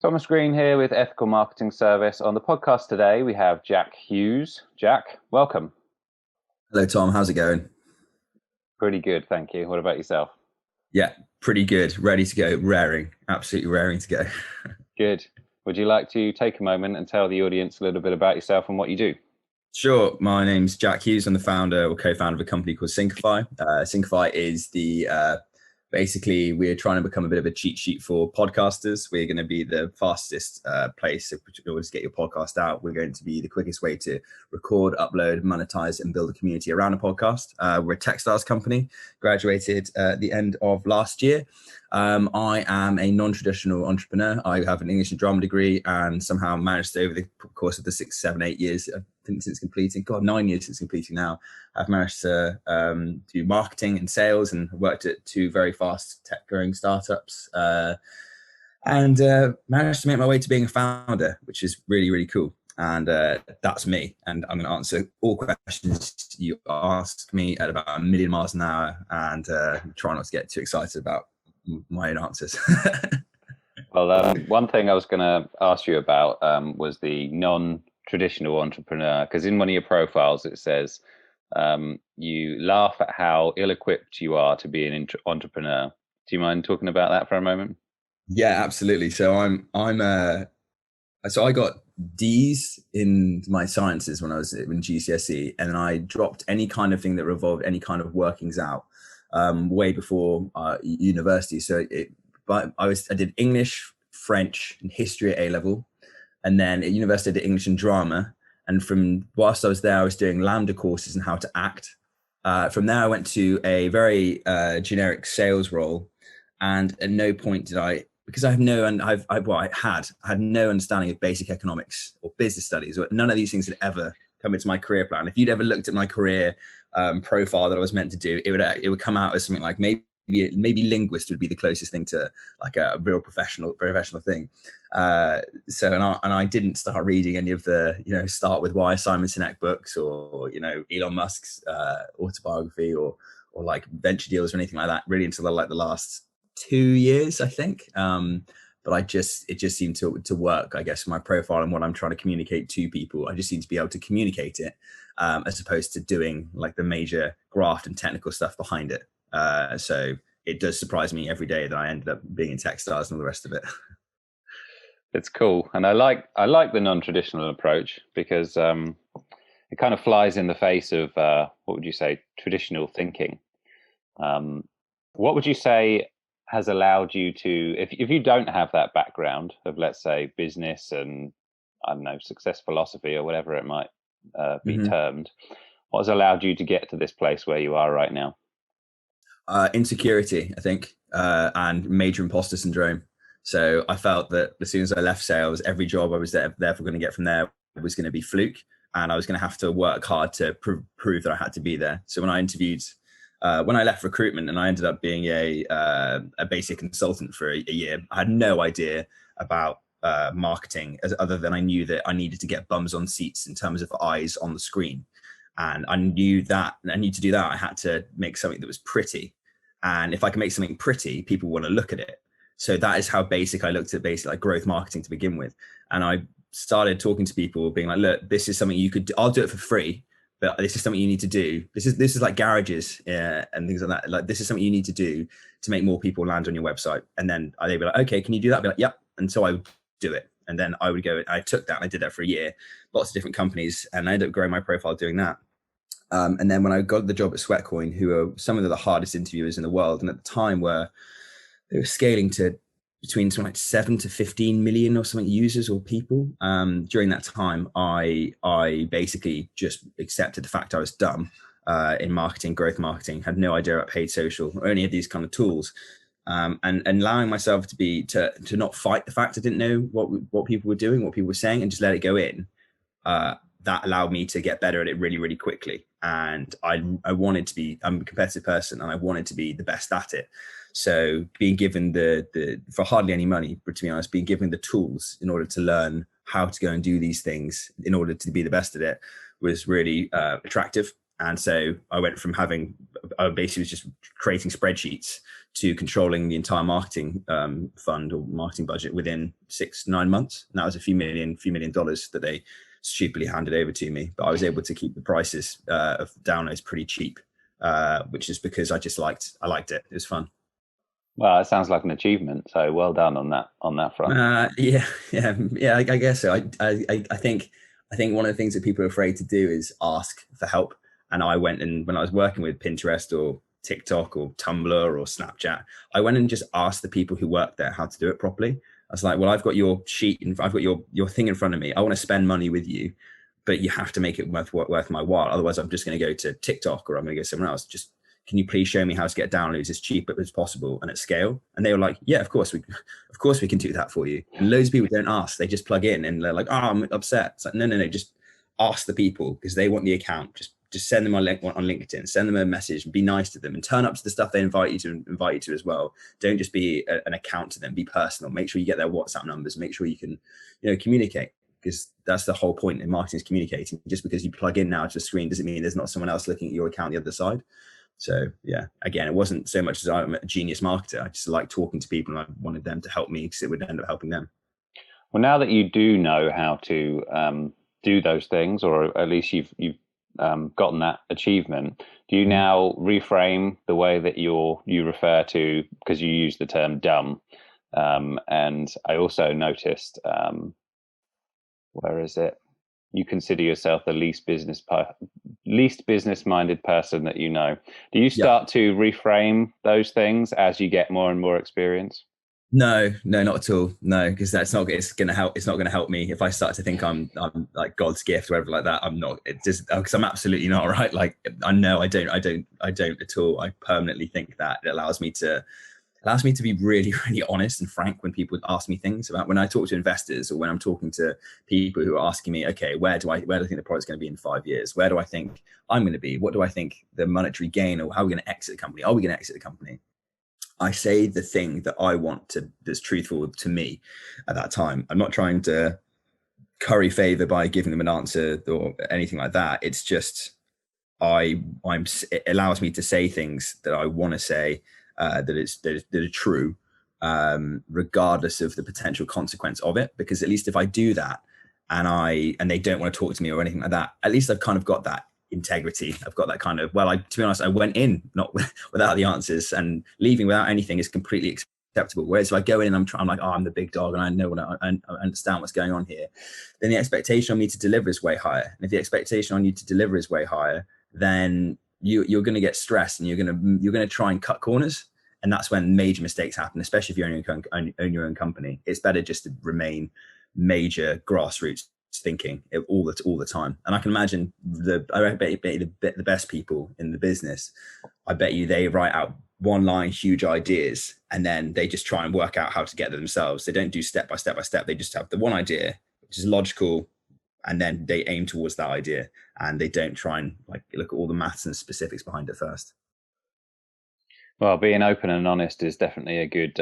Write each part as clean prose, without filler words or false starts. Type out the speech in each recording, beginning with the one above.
Thomas Green here with Ethical Marketing Service. On the podcast today, we have Jack Hughes. Jack, welcome. Hello, Tom. How's it going? Pretty good, thank you. What about yourself? Yeah, pretty good. Ready to go. Raring. Absolutely raring to go. Good. Would you like to take a moment and tell the audience a little bit about yourself and what you do? Sure. My name's Jack Hughes. I'm the founder or co-founder of a company called Syncify. Syncify is basically we're trying to become a bit of a cheat sheet for podcasters. We're going to be the fastest place to get your podcast out. We're going to be the quickest way to record, upload, monetize, and build a community around a podcast. We're a Techstars company, graduated at the end of last year. I am a non-traditional entrepreneur. I have an English and drama degree and somehow managed over the course of the 6, 7, 8 years, I think since completing, 9 years since completing now, I've managed to do marketing and sales and worked at 2 very fast tech growing startups and managed to make my way to being a founder, which is really, really cool. And that's me. And I'm going to answer all questions you ask me at about 1 million miles an hour and try not to get too excited about my own answers. Well, one thing I was going to ask you about was the non-traditional entrepreneur, because in one of your profiles it says you laugh at how ill-equipped you are to be an entrepreneur. Do you mind talking about that for a moment? Yeah, absolutely. So I got D's in my sciences when I was in GCSE, and then I dropped any kind of thing that revolved any kind of workings out way before university. So I did English, French, and history at A level, and then at university I did English and drama. And from whilst I was there, I was doing Lambda courses and how to act. From there, I went to a very generic sales role, and at no point did I, because I had no understanding of basic economics or business studies, or none of these things had ever come into my career plan. If you'd ever looked at my career profile that I was meant to do, it would come out as something like maybe linguist would be the closest thing to like a real professional thing. And I didn't start reading any of the Start With Why Simon Sinek books, or Elon Musk's autobiography, or like venture deals or anything like that really until like the last 2 years, I think. But it just seemed to work, I guess, my profile and what I'm trying to communicate to people. I just seem to be able to communicate it as opposed to doing like the major graft and technical stuff behind it. So it does surprise me every day that I ended up being in Techstars and all the rest of it. It's cool. And I like the non-traditional approach because it kind of flies in the face of, what would you say, traditional thinking. What would you say has allowed you to, if you don't have that background of, let's say, business and, I don't know, success philosophy or whatever it might be termed, what has allowed you to get to this place where you are right now? Insecurity, I think, and major imposter syndrome. So I felt that as soon as I left sales, every job I was therefore going to get from there was going to be fluke, and I was going to have to work hard to prove that I had to be there. So when I interviewed, when I left recruitment and I ended up being a basic consultant for a year, I had no idea about marketing other than I knew that I needed to get bums on seats in terms of eyes on the screen. And I knew that I need to do that. I had to make something that was pretty. And if I can make something pretty, people want to look at it. So that is how basic I looked at basic like growth marketing to begin with. And I started talking to people being like, look, this is something you could do. I'll do it for free, but this is something you need to do. This is like garages and things like that. Like, this is something you need to do to make more people land on your website. And then they'd be like, okay, can you do that? I'd be like, yep. And so I would do it. And then I would go, I took that and I did that for a year, lots of different companies, and I ended up growing my profile doing that. And then when I got the job at Sweatcoin, who are some of the hardest interviewers in the world, and at the time they were scaling to between something like 7 to 15 million or something users or people. During that time, I basically just accepted the fact I was dumb in marketing, growth marketing, had no idea about paid social or any of these kind of tools. And allowing myself to not fight the fact I didn't know what people were doing, what people were saying, and just let it go in. That allowed me to get better at it really, really quickly. And I wanted to be, I'm a competitive person and I wanted to be the best at it. So being given for hardly any money, but to be honest, being given the tools in order to learn how to go and do these things in order to be the best at it was really attractive. And so I went from I basically was just creating spreadsheets to controlling the entire marketing fund or marketing budget within 6-9 months. And that was a few million dollars that they stupidly handed over to me. But I was able to keep the prices of downloads pretty cheap, which is because I liked it. It was fun. Well, it sounds like an achievement. So well done on that front. I guess so. I think one of the things that people are afraid to do is ask for help. And I went, and when I was working with Pinterest or TikTok or Tumblr or Snapchat, I went and just asked the people who worked there how to do it properly. I was like, well, I've got your sheet and I've got your thing in front of me. I want to spend money with you, but you have to make it worth my while. Otherwise, I'm just going to go to TikTok or I'm going to go somewhere else. Just, can you please show me how to get downloads as cheap as possible and at scale? And they were like, yeah, of course we can do that for you. And loads of people don't ask. They just plug in and they're like, oh, I'm upset. It's like, no, just ask the people because they want the account. Just send them a link on LinkedIn, send them a message and be nice to them and turn up to the stuff they invite you to as well. Don't just be an account to them, be personal. Make sure you get their WhatsApp numbers, make sure you can, communicate, because that's the whole point in marketing, is communicating. Just because you plug in now to a screen doesn't mean there's not someone else looking at your account the other side. So yeah, again, it wasn't so much as I'm a genius marketer. I just like talking to people and I wanted them to help me because it would end up helping them. Well, now that you do know how to do those things, or at least you've gotten that achievement, do you now reframe the way that you refer to, because you use the term dumb, and I also noticed, where is it? You consider yourself the least business minded person that you know. Do you start to reframe those things as you get more and more experience? No, not at all. No, because it's not going to help me if I start to think I'm like God's gift or whatever like that. I'm not. It just, because I'm absolutely not, right. Like, I know I don't at all. I permanently think that it allows me to be really, really honest and frank when people ask me things about, when I talk to investors or when I'm talking to people who are asking me, okay, where do I think the product's going to be in 5 years? Where do I think I'm going to be? What do I think the monetary gain, or how are we going to exit the company? Are we going to exit the company? I say the thing that I want to, that's truthful to me at that time. I'm not trying to curry favor by giving them an answer or anything like that. It's just, it allows me to say things that I want to say, that are true, regardless of the potential consequence of it. Because at least if I do that and they don't want to talk to me or anything like that, at least I've kind of got that integrity. I've got that kind of, to be honest, I went in not without the answers, and leaving without anything is completely acceptable. Whereas if I go in and I'm like, oh, I'm the big dog and I know I understand what's going on here, then the expectation on me to deliver is way higher. And if the expectation on you to deliver is way higher, then you're going to get stressed and you're going to try and cut corners. And that's when major mistakes happen, especially if you own your own company. It's better just to remain major grassroots thinking all the time. And I can imagine I bet you the best people in the business, I bet you they write out one line huge ideas and then they just try and work out how to get there themselves. They don't do step by step. They just have the one idea, which is logical, and then they aim towards that idea, and they don't try and like look at all the maths and specifics behind it first. Well, being open and honest is definitely a good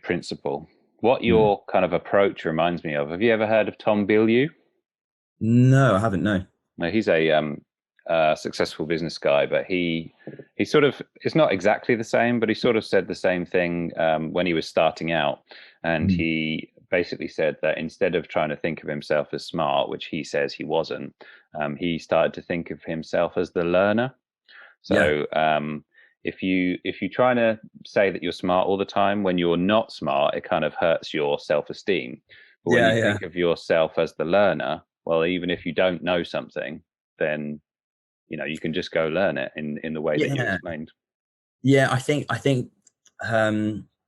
principle. What your kind of approach reminds me of. Have you ever heard of Tom Bilyeu? No, I haven't. No. No, he's a successful business guy, but he sort of, it's not exactly the same, but he sort of said the same thing when he was starting out, and he basically said that instead of trying to think of himself as smart, which he says he wasn't, he started to think of himself as the learner. So if you're trying to say that you're smart all the time, when you're not smart, it kind of hurts your self-esteem. But when you think of yourself as the learner, well, even if you don't know something, then you can just go learn it in the way that you explained. Yeah, I think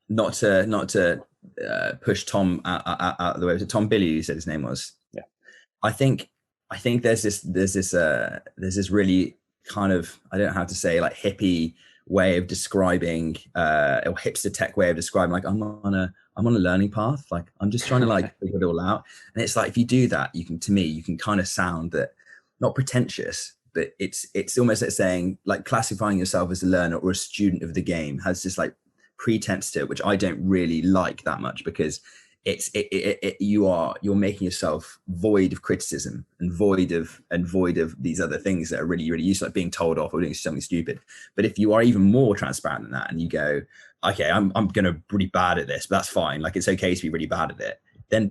not to push Tom out of the way. Was it Tom Bilyeu you said his name was? Yeah. I think there's this really kind of, I don't know how to say, like hippie way of describing or hipster tech way of describing, like I'm on a learning path, like I'm just trying to like figure it all out. And it's like, if you do that, you can kind of sound that, not pretentious, but it's almost like saying, like classifying yourself as a learner or a student of the game has this like pretense to it, which I don't really like that much, because you're making yourself void of criticism and void of these other things that are really, really useful, like being told off or doing something stupid. But if you are even more transparent than that and you go, okay, I'm going to be really bad at this, but that's fine. Like, it's okay to be really bad at it. Then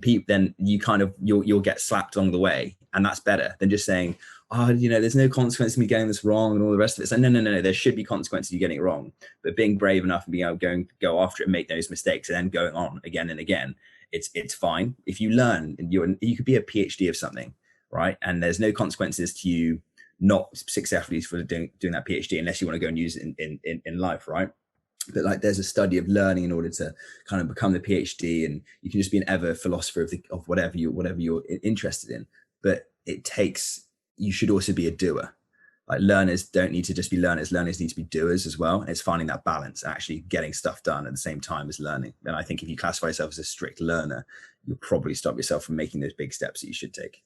you kind of, you'll get slapped along the way. And that's better than just saying, oh, there's no consequence to me getting this wrong and all the rest of it. It's like, no, there should be consequences to you getting it wrong. But being brave enough and being able to go after it and make those mistakes and then going on again and again, it's fine. If you learn, you could be a PhD of something, right? And there's no consequences to you not successfully for doing that PhD unless you want to go and use it in life, right? But like, there's a study of learning in order to kind of become the PhD, and you can just be an ever philosopher of whatever you're interested in. But you should also be a doer. Like, learners don't need to just be learners need to be doers as well. And it's finding that balance, actually getting stuff done at the same time as learning. And I think if you classify yourself as a strict learner, you'll probably stop yourself from making those big steps that you should take.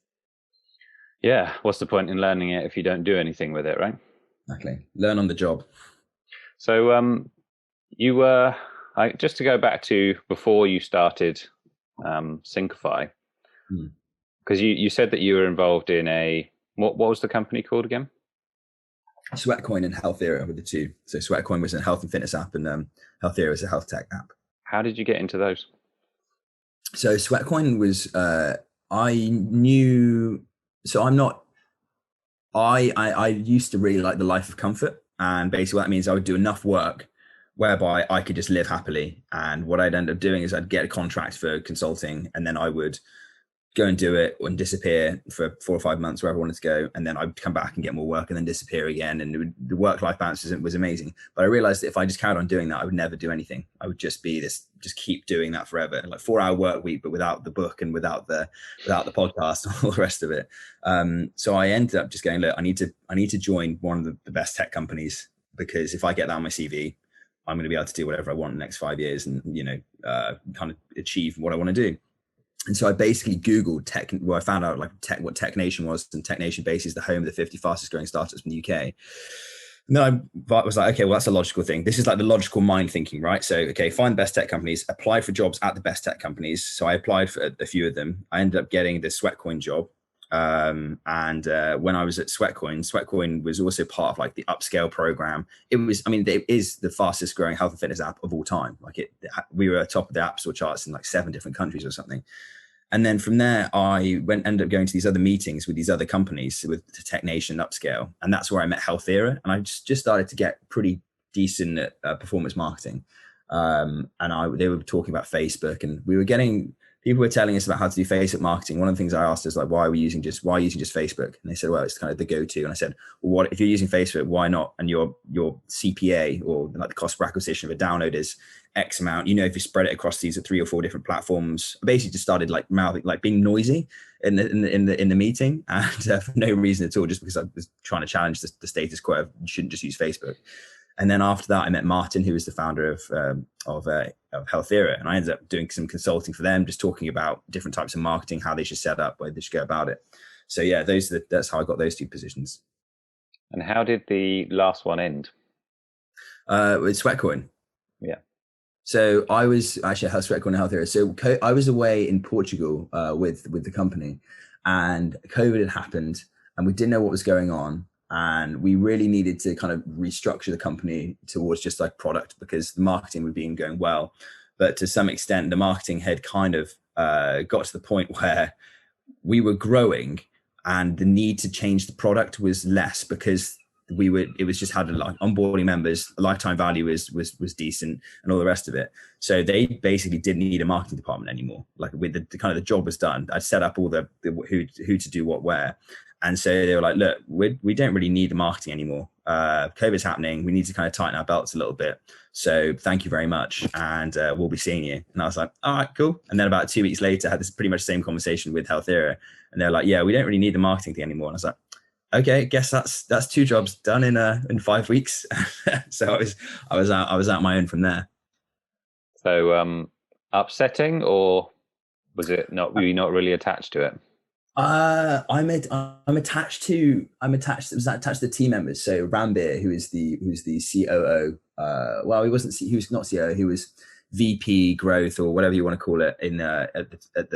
Yeah, what's the point in learning it if you don't do anything with it, right? Exactly. Learn on the job. So you were, just to go back to before you started Syncify, because you said that you were involved in what was the company called again? Sweatcoin and Health Era were the two. So Sweatcoin was a health and fitness app, and Health Era was a health tech app. How did you get into those? So Sweatcoin was, I used to really like the life of comfort, and basically what that means, I would do enough work whereby I could just live happily. And what I'd end up doing is I'd get a contract for consulting, and then I would go and do it and disappear for 4 or 5 months wherever I wanted to go. And then I'd come back and get more work and then disappear again. And the work-life balance was amazing. But I realized that if I just carried on doing that, I would never do anything. I would just keep doing that forever. Like 4-hour work week, but without the book and without the podcast and all the rest of it. So I ended up just going, look, I need to join one of the best tech companies, because if I get that on my CV, I'm going to be able to do whatever I want in the next 5 years and, kind of achieve what I want to do. And so I basically Googled I found out what Tech Nation was, and Tech Nation basically is the home of the 50 fastest growing startups in the UK. And then I was like, okay, well, that's a logical thing. This is like the logical mind thinking, right? So, okay, find the best tech companies, apply for jobs at the best tech companies. So I applied for a few of them. I ended up getting the Sweatcoin job. And when I was at Sweatcoin was also part of like the upscale program. It is the fastest growing health and fitness app of all time. We were top of the App Store charts in like 7 different countries or something. And then from there, I ended up going to these other meetings with these other companies, with the Tech Nation Upscale. And that's where I met Health Era. And I just started to get pretty decent at performance marketing. They were talking about Facebook, and people were telling us about how to do Facebook marketing. One of the things I asked is like, why are you using just Facebook? And they said, well, it's kind of the go-to. And I said, well, what if you're using Facebook, why not? And your CPA, or like the cost per acquisition of a download, is X amount. If you spread it across these 3 or 4 different platforms. I basically just started like mouthing, like being noisy in the meeting, and for no reason at all, just because I was trying to challenge the status quo. You shouldn't just use Facebook. And then after that, I met Martin, who was the founder of Health Era, and I ended up doing some consulting for them, just talking about different types of marketing, how they should set up, where they should go about it. So yeah, that's how I got those 2 positions. And how did the last one end? With Sweatcoin. Yeah. So I was actually at Sweatcoin and Health Era. So I was away in Portugal with the company, and COVID had happened, and we didn't know what was going on. And we really needed to kind of restructure the company towards just like product, because the marketing would be going well. But to some extent, the marketing had kind of got to the point where we were growing, and the need to change the product was less, because it was just had like onboarding members, lifetime value was decent, and all the rest of it. So they basically didn't need a marketing department anymore. Like, with the kind of the job was done. I'd set up all the who to do what where. And so they were like, look, we don't really need the marketing anymore. COVID's happening. We need to kind of tighten our belts a little bit. So thank you very much. And we'll be seeing you. And I was like, all right, cool. And then about 2 weeks later, I had this pretty much same conversation with Health Era. And they're like, yeah, we don't really need the marketing thing anymore. And I was like, okay, guess that's 2 jobs done in 5 weeks. So I was out my own from there. So upsetting, or was it not? Were you not really attached to it? I'm attached to the team members. So Rambir, who's the COO. He was not COO. He was VP growth or whatever you want to call it at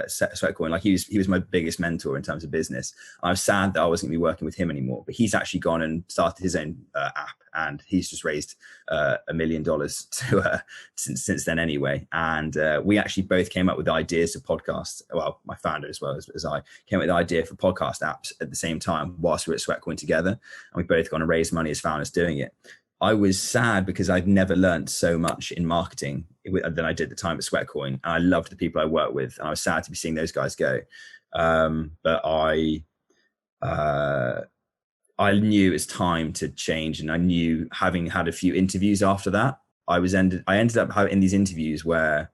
Sweatcoin. Like he was my biggest mentor in terms of business. I was sad that I wasn't going to be working with him anymore, but he's actually gone and started his own app, and he's just raised $1 million to since then anyway. And we actually both came up with ideas of podcasts. Well, my founder as well as I came up with the idea for podcast apps at the same time whilst we were at Sweatcoin together, and we both gone and raised money as founders doing it. I was sad because I'd never learned so much in marketing than I did at the time at Sweatcoin. And I loved the people I worked with, and I was sad to be seeing those guys go. But I knew it was time to change, and I knew, having had a few interviews after that, I ended up in these interviews where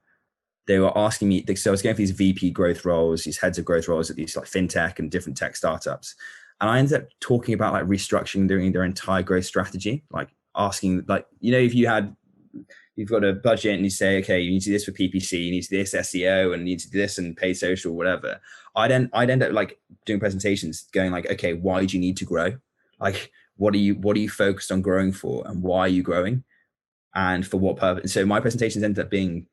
they were asking me. So I was going for these VP growth roles, these heads of growth roles at these like fintech and different tech startups, and I ended up talking about like restructuring their entire growth strategy, like asking, like, you know, if you've got a budget and you say, okay, you need to do this for PPC, you need to do this SEO, and you need to do this and paid social, whatever. I'd end up like doing presentations going like, okay, why do you need to grow? Like, what are you focused on growing for, and why are you growing, and for what purpose? And so my presentations ended up being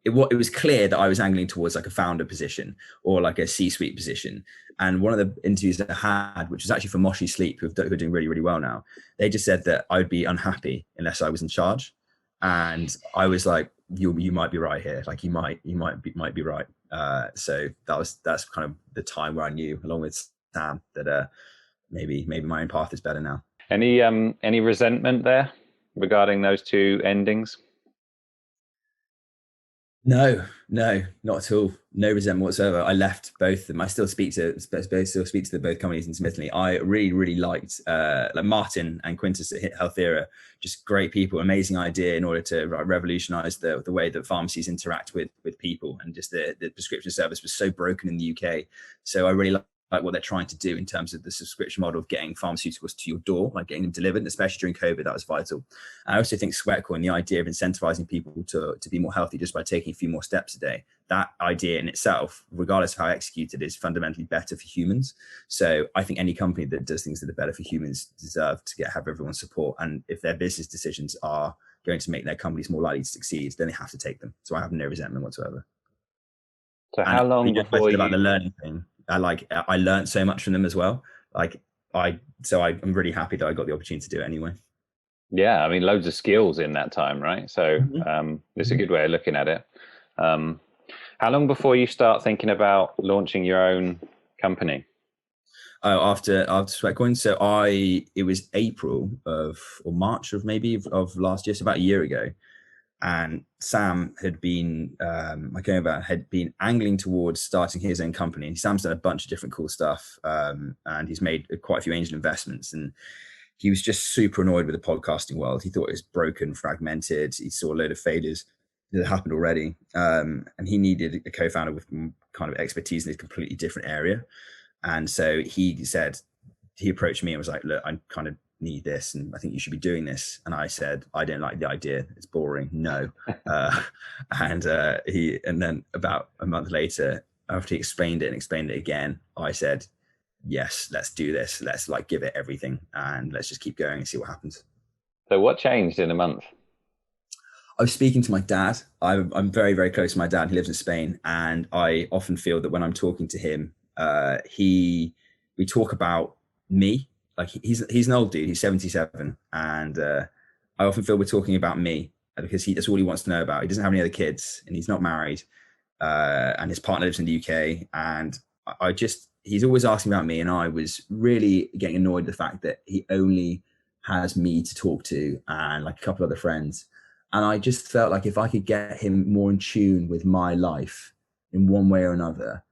it was clear that I was angling towards like a founder position or like a C-suite position. And one of the interviews that I had, which was actually for Moshi Sleep, who are doing really, really well now, they just said that I would be unhappy unless I was in charge. And I was like, you might be right here. Like you might be right. So that's kind of the time where I knew, along with Sam, that maybe my own path is better now. Any resentment there regarding those two endings? No, not at all. No resentment whatsoever. I left both of them. I still speak to the both companies intermittently. I really liked like Martin and Quintus at Healthera, just great people, amazing idea in order to revolutionize the way that pharmacies interact with people, and just the prescription service was so broken in the UK. So I really like what they're trying to do in terms of the subscription model of getting pharmaceuticals to your door, like getting them delivered, and especially during COVID, that was vital. I also think Sweatcoin, the idea of incentivizing people to be more healthy just by taking a few more steps a day, that idea in itself, regardless of how executed, is fundamentally better for humans. So I think any company that does things that are better for humans deserve to have everyone's support. And if their business decisions are going to make their companies more likely to succeed, then they have to take them. So I have no resentment whatsoever. So how long before you... about the learning thing, I learned so much from them as well. I'm really happy that I got the opportunity to do it anyway. Yeah, I mean, loads of skills in that time, right? So it's a good way of looking at it. How long before you start thinking about launching your own company? Oh, after Sweatcoin. So it was April or March of last year, so about a year ago. And Sam had been, had been angling towards starting his own company. Sam's done a bunch of different cool stuff, and he's made quite a few angel investments. And he was just super annoyed with the podcasting world. He thought it was broken, fragmented. He saw a load of failures that happened already, and he needed a co-founder with kind of expertise in a completely different area. And so he approached me and was like, "Look, I kind of need this, and I think you should be doing this." And I said, "I don't like the idea. It's boring. No." And then about a month later, after he explained it again, I said, "Yes, let's do this. Let's like give it everything, and let's just keep going and see what happens." So what changed in a month? I was speaking to my dad. I'm very, very close to my dad. He lives in Spain, and I often feel that when I'm talking to him, we talk about me. Like he's an old dude. He's 77, and I often feel we're talking about me because that's all he wants to know about. He doesn't have any other kids, and he's not married, and his partner lives in the UK. And he's always asking about me, and I was really getting annoyed at the fact that he only has me to talk to and like a couple other friends. And I just felt like if I could get him more in tune with my life in one way or another,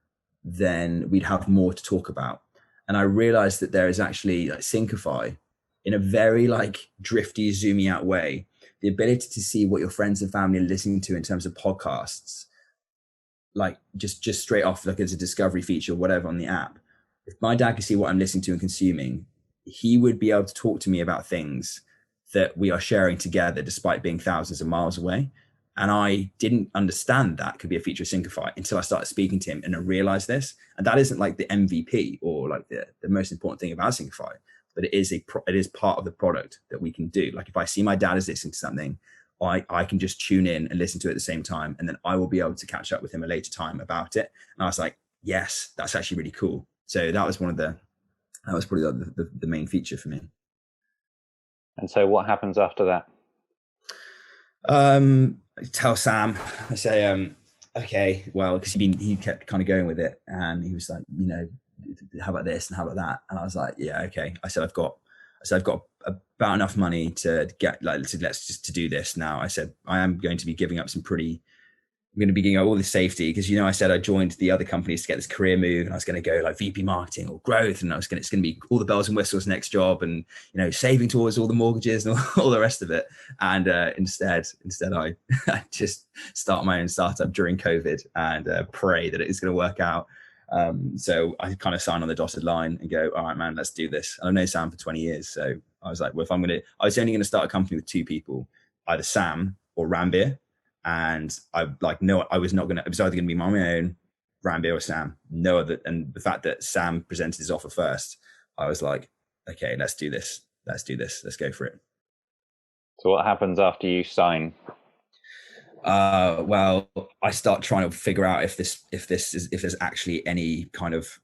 then we'd have more to talk about. And I realized that there is actually like Syncify, in a very like drifty, zoomy out way, the ability to see what your friends and family are listening to in terms of podcasts, like just straight off, like as a discovery feature or whatever on the app. If my dad could see what I'm listening to and consuming, he would be able to talk to me about things that we are sharing together despite being thousands of miles away. And I didn't understand that could be a feature of Syncify until I started speaking to him and I realized this. And that isn't like the MVP or like the most important thing about Syncify, but it is part of the product that we can do. Like if I see my dad is listening to something I can just tune in and listen to it at the same time, and then I will be able to catch up with him a later time about it. And I was like, yes, that's actually really cool. So that was probably the main feature for me. And so what happens after that? I tell Sam, I say, okay, well, because he kept kind of going with it, and he was like, how about this and how about that? And I was like, yeah, okay. I said, I've got about enough money to get to do this now. I said, I am going to be giving up I'm going to be giving up all this safety because, I said I joined the other companies to get this career move, and I was going to go like VP marketing or growth, and it's going to be all the bells and whistles next job, and saving towards all the mortgages and all the rest of it. And instead I just start my own startup during COVID and pray that it is going to work out. So I kind of sign on the dotted line and go, all right, man, let's do this. And I've known Sam for 20 years. So I was like, well, I was only going to start a company with two people, either Sam or Rambir. And I was either going to be my own, Rambir or Sam, no other. And the fact that Sam presented his offer first, I was like, okay, let's do this. Let's go for it. So what happens after you sign? Well, I start trying to figure out if there's actually any kind of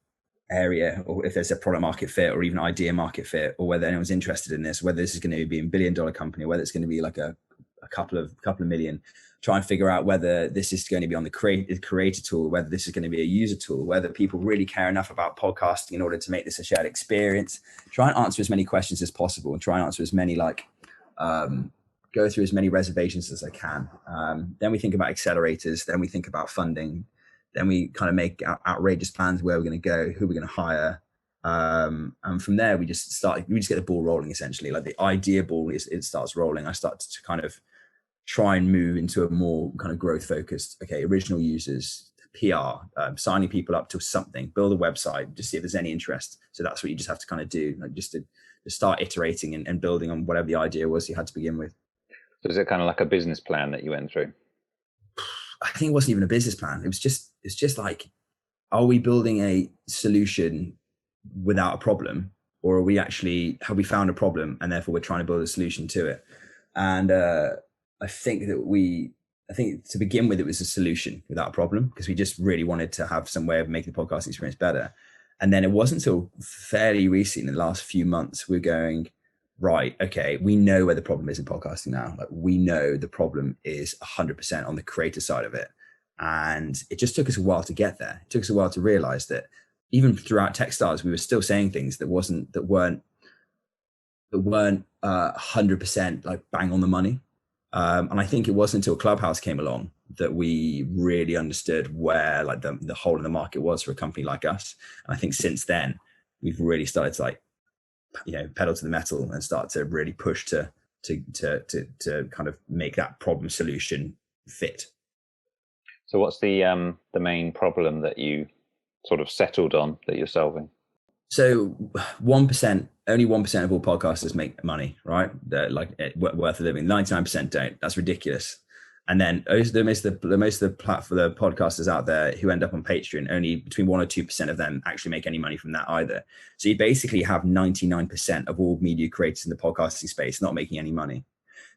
area, or if there's a product market fit or even idea market fit, or whether anyone's interested in this, whether this is going to be a $1 billion company, or whether it's going to be like a couple of million. Try and figure out whether this is going to be on the creator tool, whether this is going to be a user tool, whether people really care enough about podcasting in order to make this a shared experience. Try and answer as many questions as possible, and try and answer as many go through as many reservations as I can. Then we think about accelerators. Then we think about funding. Then we kind of make outrageous plans where we're going to go, who we're going to hire. And from there, we just get the ball rolling, essentially. Like the idea ball, it starts rolling. I start to kind of try and move into a more kind of growth focused, original users, PR, signing people up to something, build a website, just see if there's any interest. So that's what you just have to kind of do, like just to start iterating and building on whatever the idea was you had to begin with. So is it kind of like a business plan that you went through? I think it wasn't even a business plan. It's just like, are we building a solution without a problem, or have we found a problem and therefore we're trying to build a solution to it? And I think to begin with, it was a solution without a problem, because we just really wanted to have some way of making the podcast experience better. And then it wasn't until fairly recently, in the last few months, we're going, right, okay, we know where the problem is in podcasting now. Like, we know the problem is 100% on the creator side of it. And it just took us a while to get there. It took us a while to realize that even throughout Techstars, we were still saying things that weren't 100% like bang on the money. And I think it wasn't until Clubhouse came along that we really understood where like the hole in the market was for a company like us. And I think since then we've really started to pedal to the metal and start to really push to kind of make that problem solution fit. So what's the main problem that you sort of settled on that you're solving? So 1%, only 1% of all podcasters make money, right? They're like worth a living. 99% don't. That's ridiculous. And then most of the podcasters out there who end up on Patreon, only between 1 or 2% of them actually make any money from that either. So you basically have 99% of all media creators in the podcasting space not making any money.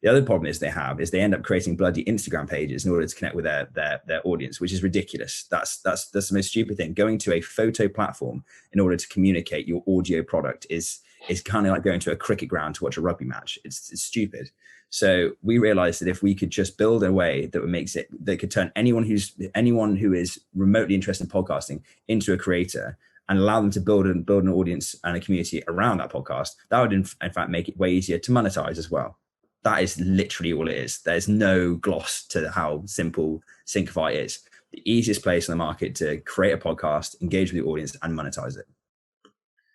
The other problem they end up creating bloody Instagram pages in order to connect with their audience, which is ridiculous. That's the most stupid thing. Going to a photo platform in order to communicate your audio product is kind of like going to a cricket ground to watch a rugby match. It's stupid. So we realized that if we could just build a way that could turn anyone who is remotely interested in podcasting into a creator and allow them to build an audience and a community around that podcast, that would in fact make it way easier to monetize as well. That is literally all it is. There's no gloss to how simple Syncify is. The easiest place in the market to create a podcast, engage with the audience, and monetize it.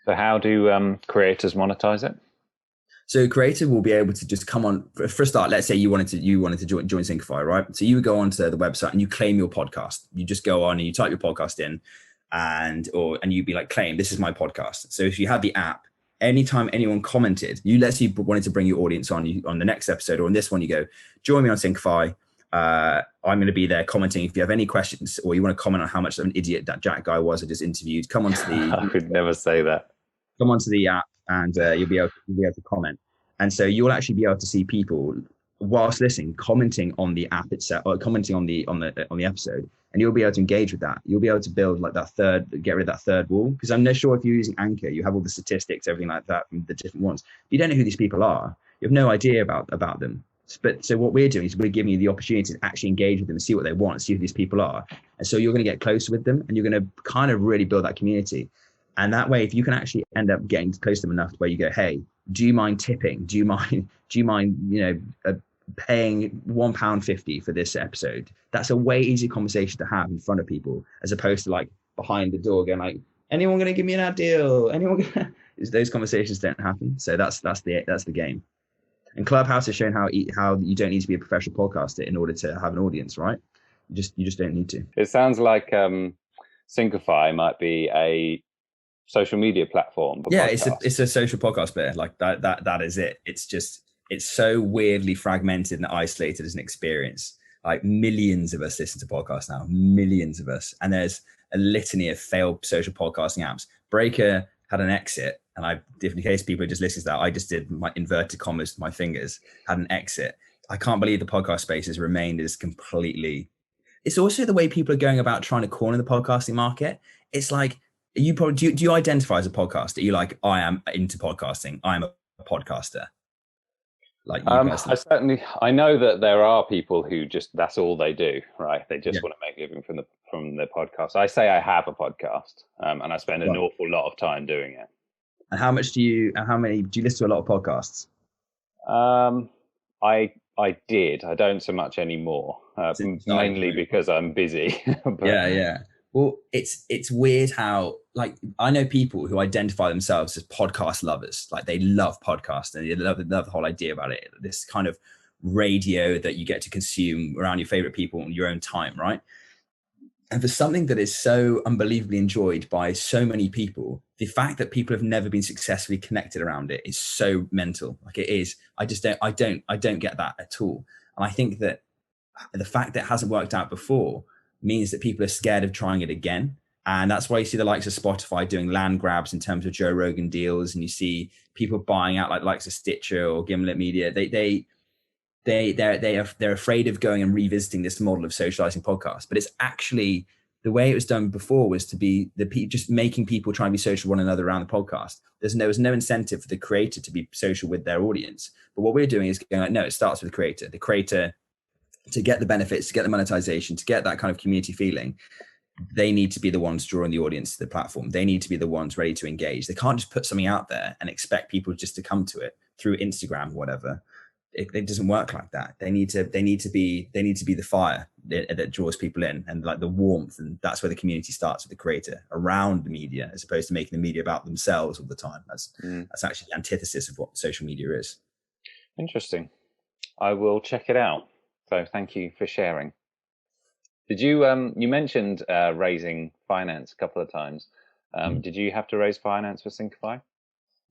So how do creators monetize it? So creator will be able to just come on. For a start, let's say you wanted to join Syncify, right? So you would go onto the website and you claim your podcast. You just go on and you type your podcast in, and you'd be like, claim, this is my podcast. So if you had the app, anytime anyone commented, let's say you wanted to bring your audience on the next episode or on this one, you go, join me on Syncify. I'm going to be there commenting. If you have any questions or you want to comment on how much of an idiot that Jack guy was I just interviewed, come onto the. I could never say that. Come onto the app and you'll be able to comment. And so you'll actually be able to see people. whilst listening, commenting on the app itself, or commenting on the episode, and you'll be able to engage with that. You'll be able to build like get rid of that third wall. Because I'm not sure if you're using Anchor, you have all the statistics, everything like that from the different ones. You don't know who these people are. You have no idea about them. But so what we're doing is we're giving you the opportunity to actually engage with them and see what they want, see who these people are. And so you're going to get closer with them, and you're going to kind of really build that community. And that way, if you can actually end up getting close to them enough where you go, hey, do you mind tipping? Do you mind, paying £1.50 for this episode? That's a way easier conversation to have in front of people, as opposed to like behind the door going like, anyone going to give me an ad deal? Those conversations don't happen. So that's the game. And Clubhouse has shown how you don't need to be a professional podcaster in order to have an audience, right? You just don't need to. It sounds like Syncify might be a social media platform. Yeah, it's a social podcast player. Like that is it. It's so weirdly fragmented and isolated as an experience. Like millions of us listen to podcasts now, millions of us. And there's a litany of failed social podcasting apps. Breaker had an exit, and in case people are just listening to that, I just did my inverted commas with my fingers, had an exit. I can't believe the podcast space has remained as completely. It's also the way people are going about trying to corner the podcasting market. It's like, you probably do you identify as a podcaster? Are you like, I am into podcasting, I'm a podcaster? Like I know that there are people who just, that's all they do, right? They just want to make a living from the podcast. I say I have a podcast, and I spend an awful lot of time doing it. And how many do you listen to? A lot of podcasts? I did. I don't so much anymore, mainly because I'm busy. But, yeah. Well, it's weird how, like, I know people who identify themselves as podcast lovers. Like, they love podcasts and they love the whole idea about it. This kind of radio that you get to consume around your favorite people in your own time, right? And for something that is so unbelievably enjoyed by so many people, the fact that people have never been successfully connected around it is so mental. Like, it is. I don't get that at all. And I think that the fact that it hasn't worked out before means that people are scared of trying it again. And that's why you see the likes of Spotify doing land grabs in terms of Joe Rogan deals. And you see people buying out like likes of Stitcher or Gimlet Media. They're afraid of going and revisiting this model of socializing podcasts. But it's actually, the way it was done before was to be just making people try and be social with one another around the podcast. There was no incentive for the creator to be social with their audience. But what we're doing is going like, no, it starts with the creator. The creator, to get the benefits, to get the monetization, to get that kind of community feeling, they need to be the ones drawing the audience to the platform. They need to be the ones ready to engage. They can't just put something out there and expect people just to come to it through Instagram or whatever. It doesn't work like that. They need to be the fire that draws people in, and like the warmth. And that's where the community starts, with the creator around the media, as opposed to making the media about themselves all the time. That's actually the antithesis of what social media is. Interesting. I will check it out. So thank you for sharing. Did you you mentioned raising finance a couple of times? Did you have to raise finance for Syncify?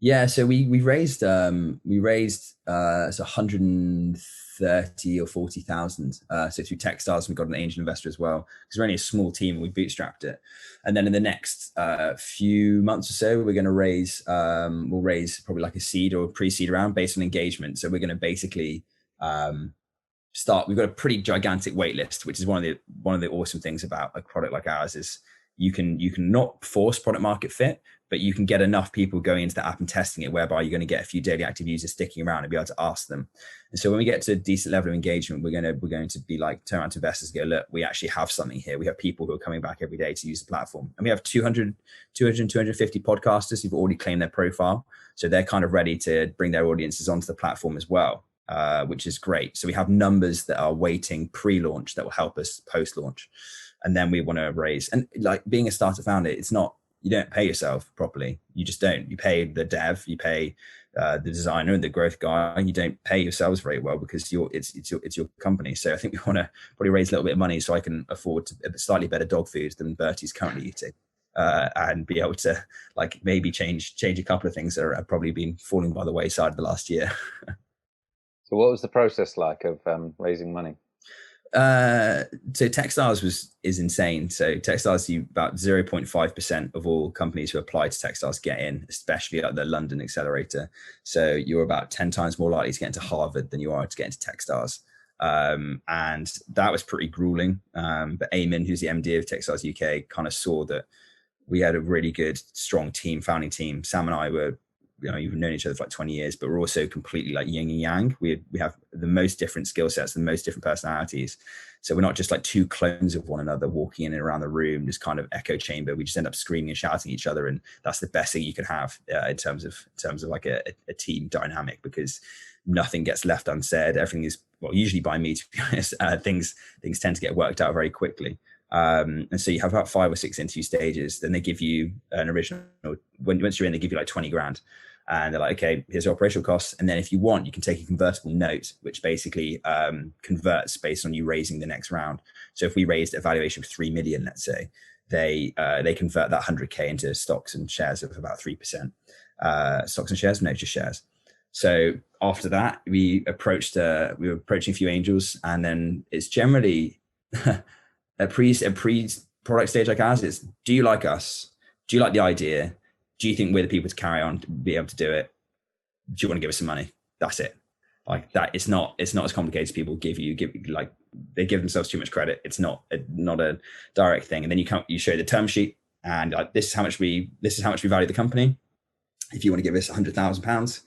Yeah, so we raised it's 130 or 40,000. So through Techstars, we got an angel investor as well, because we're only a small team and we bootstrapped it. And then in the next few months or so, we're going to raise we'll raise probably like a seed or pre-seed round based on engagement. So we're going to basically we've got a pretty gigantic wait list, which is one of the awesome things about a product like ours is you can not force product market fit, but you can get enough people going into the app and testing it, whereby you're going to get a few daily active users sticking around and be able to ask them. And so when we get to a decent level of engagement, we're going to be like, turn around to investors and go, look, we actually have something here. We have people who are coming back every day to use the platform. And we have 250 podcasters who've already claimed their profile. So they're kind of ready to bring their audiences onto the platform as well. Which is great. So we have numbers that are waiting pre-launch that will help us post-launch. And then we want to raise, and like being a startup founder, it's not, you don't pay yourself properly. You just don't. You pay the dev, you pay the designer and the growth guy. You don't pay yourselves very well because it's your company. So I think we want to probably raise a little bit of money so I can afford a slightly better dog food than Bertie's currently eating. And be able to like maybe change a couple of things that have probably been falling by the wayside the last year. So what was the process like of raising money? So Techstars is insane. So Techstars, about 0.5% of all companies who apply to Techstars get in, especially at the London accelerator. So you're about 10 times more likely to get into Harvard than you are to get into Techstars. And that was pretty grueling. But Eamon, who's the MD of Techstars UK, kind of saw that we had a really good, strong team, founding team. Sam and I were, you've known each other for like 20 years, but we're also completely like yin and yang. We have the most different skill sets, the most different personalities. So we're not just like two clones of one another walking in and around the room, just kind of echo chamber. We just end up screaming and shouting at each other. And that's the best thing you can have in terms of like a team dynamic, because nothing gets left unsaid. Everything is, well, usually by me, to be honest. Things tend to get worked out very quickly. And so you have about 5 or 6 interview stages. Then they give you an original, once you're in, they give you like 20 grand. And they're like, okay, here's your operational costs. And then if you want, you can take a convertible note, which basically converts based on you raising the next round. So if we raised a valuation of 3 million, let's say, they convert that 100K into stocks and shares of about 3%. Stocks and shares, no, just shares. So after that, we were approaching a few angels, and then it's generally a pre-product stage like ours. It's, do you like us? Do you like the idea? Do you think we're the people to carry on, to be able to do it? Do you want to give us some money? That's it. Like that. It's not as complicated as people like they give themselves too much credit. It's not a direct thing. And then you show the term sheet, and like, this is how much we value the company. If you want to give us £100,000,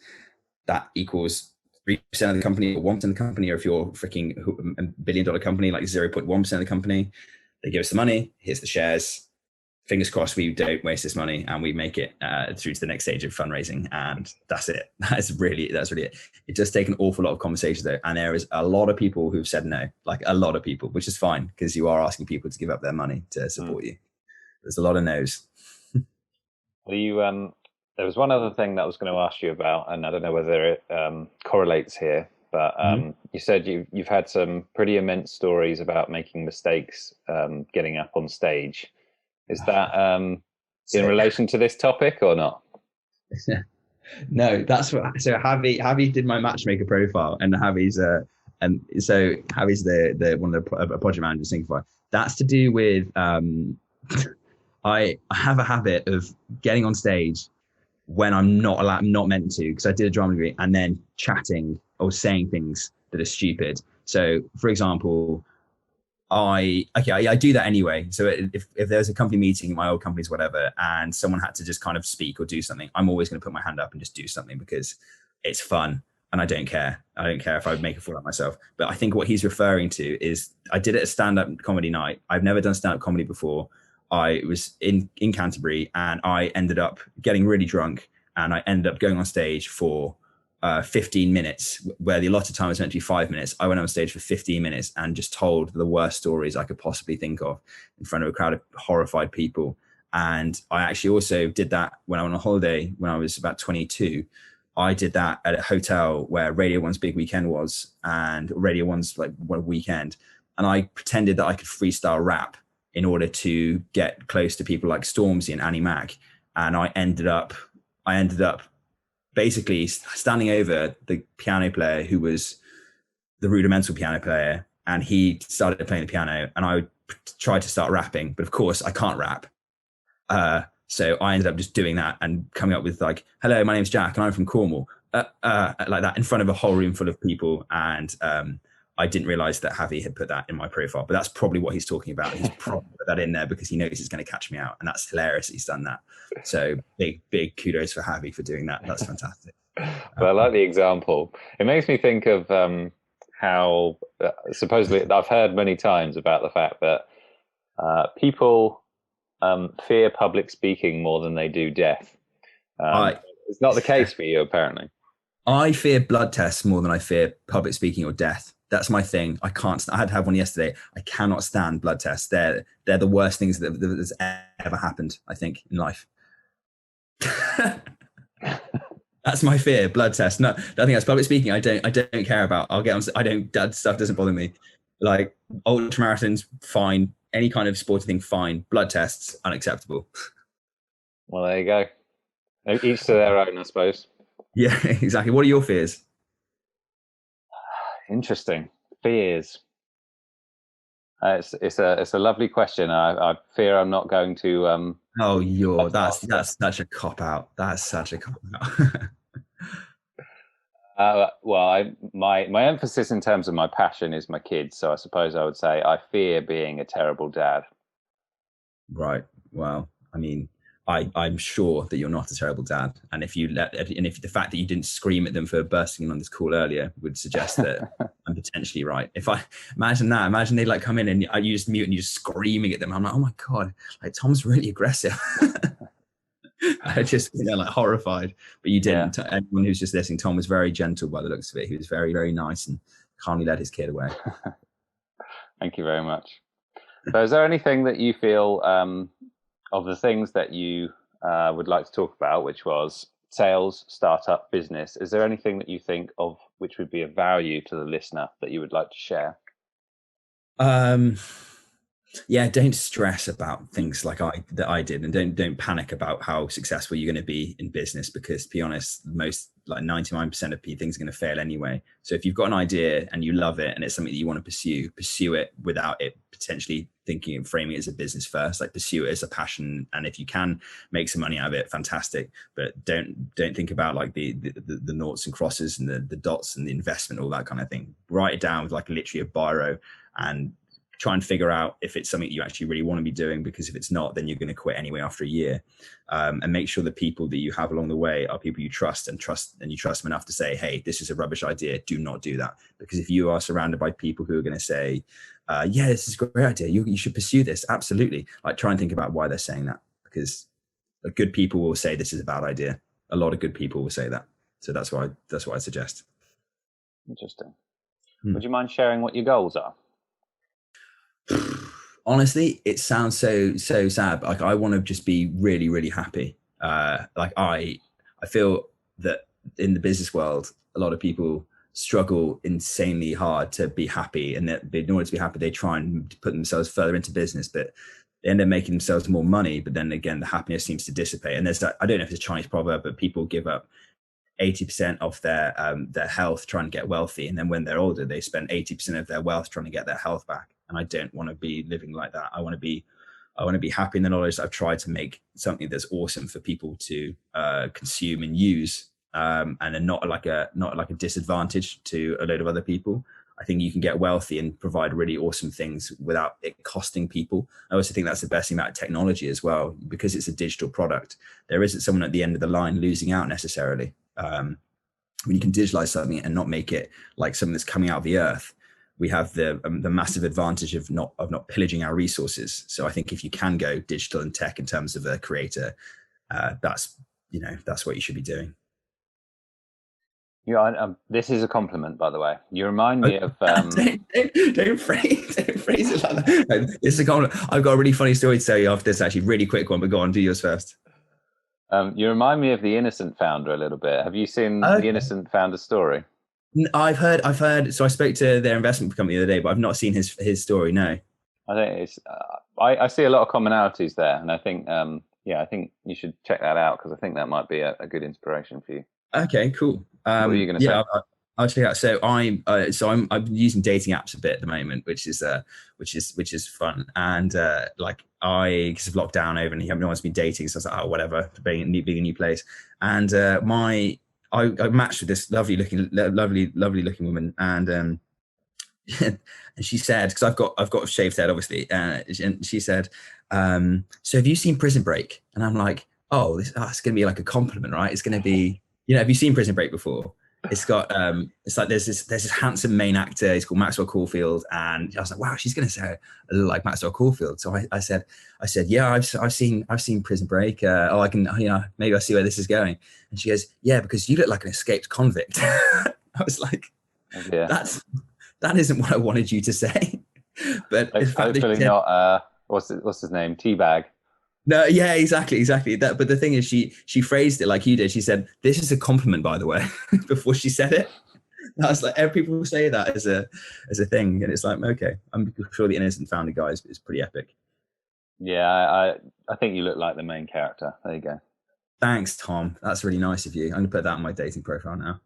that equals 3% of the company or 1% of the company. Or if you're freaking $1 billion company, like 0.1% of the company, they give us the money. Here's the shares. Fingers crossed we don't waste this money and we make it through to the next stage of fundraising, and that's it. That's really it. It does take an awful lot of conversations though, and there is a lot of people who've said no, like a lot of people, which is fine, because you are asking people to give up their money to support you. There's a lot of no's. Well, there was one other thing that I was going to ask you about, and I don't know whether it correlates here, but you said you've had some pretty immense stories about making mistakes getting up on stage. Is that in relation to this topic or not? No, that's what. So Javi did my matchmaker profile, and Javi's and so Javi's the one of the project managers at Syncify. That's to do with I have a habit of getting on stage when I'm not meant to, because I did a drama degree, and then chatting or saying things that are stupid. So, for example, I do that anyway. So if there's a company meeting, my old companies, whatever, and someone had to just kind of speak or do something, I'm always going to put my hand up and just do something, because it's fun and I don't care. I don't care if I make a fool of myself. But I think what he's referring to is, I did it at stand-up comedy night. I've never done stand-up comedy before. I was in Canterbury, and I ended up getting really drunk, and I ended up going on stage for 15 minutes, where the allotted time was meant to be 5 minutes. I went on stage for 15 minutes and just told the worst stories I could possibly think of in front of a crowd of horrified people. And I actually also did that when I went on holiday when I was about 22. I did that at a hotel where Radio 1's big weekend was, and Radio 1's like one weekend. And I pretended that I could freestyle rap in order to get close to people like Stormzy and Annie Mac. And I ended up basically standing over the piano player, who was the rudimental piano player, and he started playing the piano, and I tried to start rapping, but of course I can't rap. So I ended up just doing that and coming up with like, hello, my name's Jack and I'm from Cornwall, like that in front of a whole room full of people. And I didn't realize that Javi had put that in my profile, but that's probably what he's talking about. He's probably put that in there because he knows it's going to catch me out, and that's hilarious. He's done that. So big kudos for Javi for doing that. That's fantastic. Well, I like the example. It makes me think of how supposedly I've heard many times about the fact that people fear public speaking more than they do death. It's not the case for you, apparently. I fear blood tests more than I fear public speaking or death. That's my thing. I can't. I had to have one yesterday. I cannot stand blood tests. They're the worst things that's ever happened, I think, in life. That's my fear. Blood tests. No, I think that's public speaking. I don't care about. I'll get on. That stuff doesn't bother me. Like ultra marathons, fine. Any kind of sporty thing, fine. Blood tests, unacceptable. Well, there you go. Each to their own, I suppose. Yeah, exactly. What are your fears? Interesting. Fears. It's a lovely question. I fear I'm not going to. Oh, that's such a cop out. That's such a cop out. Well, my emphasis in terms of my passion is my kids. So I suppose I would say I fear being a terrible dad. Right. Well, I mean, I'm sure that you're not a terrible dad, and if the fact that you didn't scream at them for bursting in on this call earlier would suggest that I'm potentially right. If I imagine they like come in and you just mute and you're just screaming at them. I'm like, oh my god, like Tom's really aggressive. I just like horrified, but you didn't. Yeah. Anyone who's just listening, Tom was very gentle by the looks of it. He was very, very nice and calmly led his kid away. Thank you very much. So is there anything that you feel of the things that you would like to talk about, which was sales, startup, business, is there anything that you think of which would be of value to the listener that you would like to share? Yeah, don't stress about things like I did, and don't panic about how successful you're going to be in business, because to be honest, most like 99% of things are going to fail anyway. So if you've got an idea and you love it and it's something that you want to pursue it without it potentially thinking and framing it as a business first. Like pursue it as a passion, and if you can make some money out of it, fantastic. But don't think about like the noughts and crosses and the dots and the investment, all that kind of thing. Write it down with like literally a biro and try and figure out if it's something you actually really want to be doing, because if it's not, then you're going to quit anyway after a year. And make sure the people that you have along the way are people you trust, and you trust them enough to say, hey, this is a rubbish idea, do not do that. Because if you are surrounded by people who are going to say, yeah, this is a great idea, you should pursue this, absolutely, like try and think about why they're saying that, because good people will say this is a bad idea. A lot of good people will say that. So that's what I suggest. Interesting. Would you mind sharing what your goals are? Honestly, it sounds so sad. Like I want to just be really, really happy. Like I feel that in the business world, a lot of people struggle insanely hard to be happy, and that in order to be happy, they try and put themselves further into business, but they end up making themselves more money. But then again, the happiness seems to dissipate. And there's that, I don't know if it's a Chinese proverb, but people give up 80% of their health trying to get wealthy, and then when they're older, they spend 80% of their wealth trying to get their health back. And I don't want to be living like that. I want to be happy in the knowledge that I've tried to make something that's awesome for people to consume and use, and then not like a disadvantage to a load of other people. I think you can get wealthy and provide really awesome things without it costing people. I also think that's the best thing about technology as well, because it's a digital product. There isn't someone at the end of the line losing out necessarily. When you can digitalize something and not make it like something that's coming out of the earth, we have the massive advantage of not pillaging our resources. So I think if you can go digital and tech in terms of a creator, that's what you should be doing. This is a compliment, by the way. You remind me of. Don't phrase it like that. This is a compliment. I've got a really funny story to tell you after this, actually, really quick one. But go on, do yours first. You remind me of the Innocent founder a little bit. Have you seen the Innocent founder story? I've heard. So I spoke to their investment company the other day, but I've not seen his story. No. I think it's. I see a lot of commonalities there, and I think, I think you should check that out, because I think that might be a good inspiration for you. Okay, cool. What are you going to say? I'll check it out. So I'm using dating apps a bit at the moment, which is fun. And because of lockdown over, and no one's been dating, so I was like, oh, whatever, being a new place. And I matched with this lovely looking woman, and and she said, because I've got a shaved head, obviously, and she said, so have you seen Prison Break? And I'm like, oh, it's going to be like a compliment, right? It's going to be, have you seen Prison Break before? It's got it's like there's this handsome main actor, he's called Maxwell Caulfield, and I was like, wow, she's going to say I look like Maxwell Caulfield. So I said, yeah, I've seen Prison Break. I can, maybe I see where this is going. And she goes, yeah, because you look like an escaped convict. I was like, that isn't what I wanted you to say. But hopefully not. What's his name? Teabag. No, yeah, exactly. That, but the thing is, she phrased it like you did. She said, "This is a compliment, by the way," before she said it. And I was like, people say that as a thing, and it's like, okay, I'm sure the Innocent founder guy is pretty epic. Yeah, I think you look like the main character. There you go. Thanks, Tom. That's really nice of you. I'm gonna put that on my dating profile now.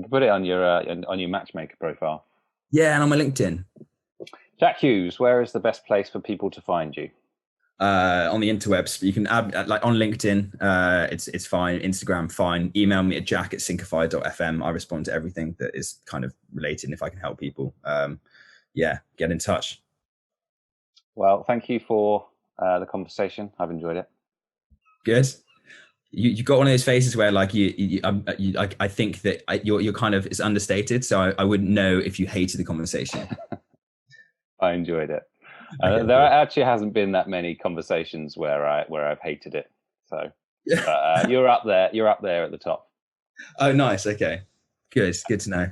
Put it on your matchmaker profile. Yeah, and on my LinkedIn. Jack Hughes, where is the best place for people to find you? On the interwebs, you can add, like on LinkedIn, it's fine. Instagram, fine. Email me at jack@syncify.fm. I respond to everything that is kind of related. And if I can help people, yeah, get in touch. Well, thank you for the conversation. I've enjoyed it. Good. You got one of those faces where like I think that you're kind of, it's understated. So I wouldn't know if you hated the conversation. I enjoyed it. Okay, there cool. actually hasn't been that many conversations where I've hated it. So you're up there. You're up there at the top. Oh, nice. Okay, good to know.